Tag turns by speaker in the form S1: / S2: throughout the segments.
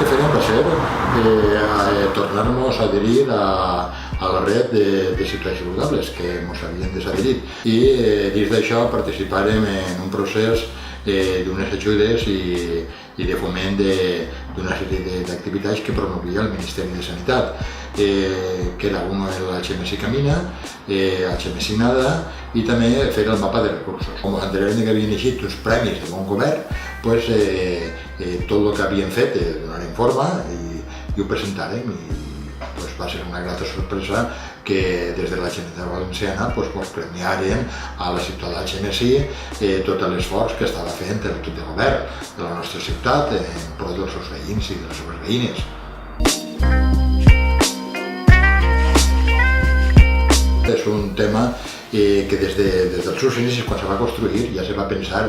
S1: que farem va ser tornar-nos a adherir a la red de ciutats saludables que ens havien desadherit i dins d'això participarem en un procés d'unes ajudes i de foment d'una sèrie d'activitats que promovia el Ministeri de Sanitat, que era una la HMSI Camina, HMSI Nada i també fer el mapa de recursos. Com ens enterarem que havien eixit uns premis de bon govern, pues, tot el que havien fet donarem forma i ho presentarem i pues, va ser una grata sorpresa que des de la Generalitat Valenciana pues, premiaren a la ciutat d'HMSI tot l'esforç que estava fent l'equip de govern de la nostra ciutat en pro dels seus veïns i de les seves veïnes. És un tema que des dels seus inicis, quan se va construir, ja se va pensar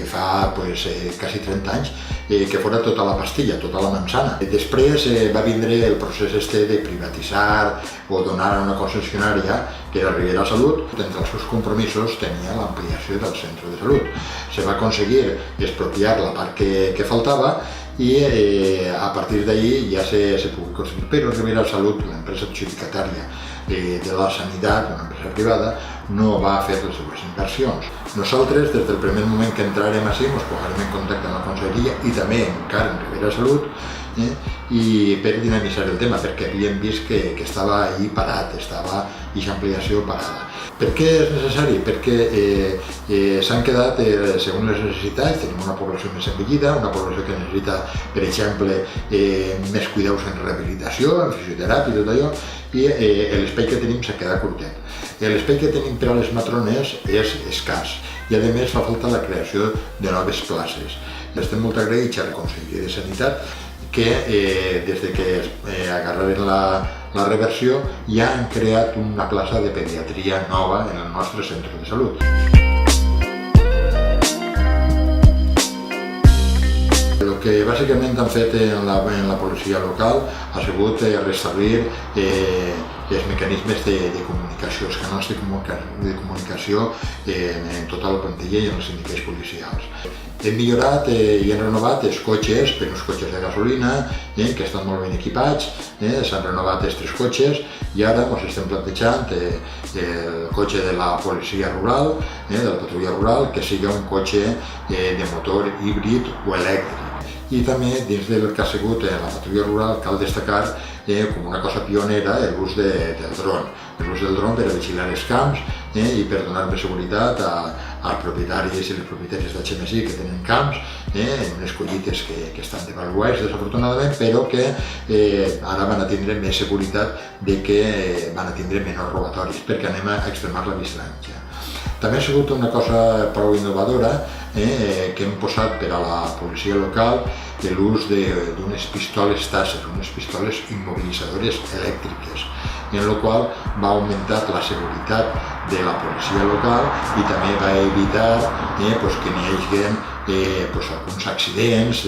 S1: fa quasi 30 anys que fora tota la pastilla, tota la manzana. Després va vindre el procés de privatitzar o donar a una concessionària que era Ribera Salut. Entre els seus compromisos tenia l'ampliació del centre de salut. Se va aconseguir expropiar la part que faltava i a partir d'ahir ja se pugui construir. Però Ribera Salut, l'empresa adjudicatària de la sanitat, una empresa privada, no va fer les seves inversions. Nosaltres, des del primer moment que entrarem així, ens posarem en contacte amb la conselleria i també encara en Ribera Salut i per dinamitzar el tema, perquè havíem vist que estava ahí parat, estava aquesta ampliació parada. Per què és necessari? Perquè s'han quedat, segons les necessitats, tenim una població més envellida, una població que necessita, per exemple, més cuidados en rehabilitació, en fisioteràpia i tot allò, i l'espai que tenim s'ha quedat curtet. L'espai que tenim per a les matrones és escàs i a més fa falta la creació de noves places. Estem molt agraïts a la Conselleria de Sanitat que des que agarraren la reversió ja han creat una plaça de pediatria nova en el nostre centre de salut. El que bàsicament han fet en la policia local ha sigut restablir els mecanismes de comunicació, els canals de comunicació en tota la plantilla i en els sindicats policials. Hem millorat i hem renovat els cotxes per uns cotxes de gasolina que estan molt ben equipats, s'han renovat els 3 cotxes i ara ens estem plantejant el cotxe de la policia rural, de la patrulla rural, que sigui un cotxe de motor híbrid o elèctric. I també dins del que ha sigut la patrulla rural cal destacar com una cosa pionera l'ús del dron. L'ús del dron per a vigilar els camps i per donar més seguretat als propietaris i les propietàries d'HMSI que tenen camps en unes collites que estan devaluats desafortunadament, però que ara van a tindre més seguretat de que van a tindre menys robatoris perquè anem a extremar la vigilància. També ha sigut una cosa prou innovadora que hem posat per a la policia local l'ús d'unes pistoles Taser, unes pistoles immobilitzadores elèctriques, en la qual va augmentar la seguretat de la policia local i també va evitar que n'hi hagi alguns accidents.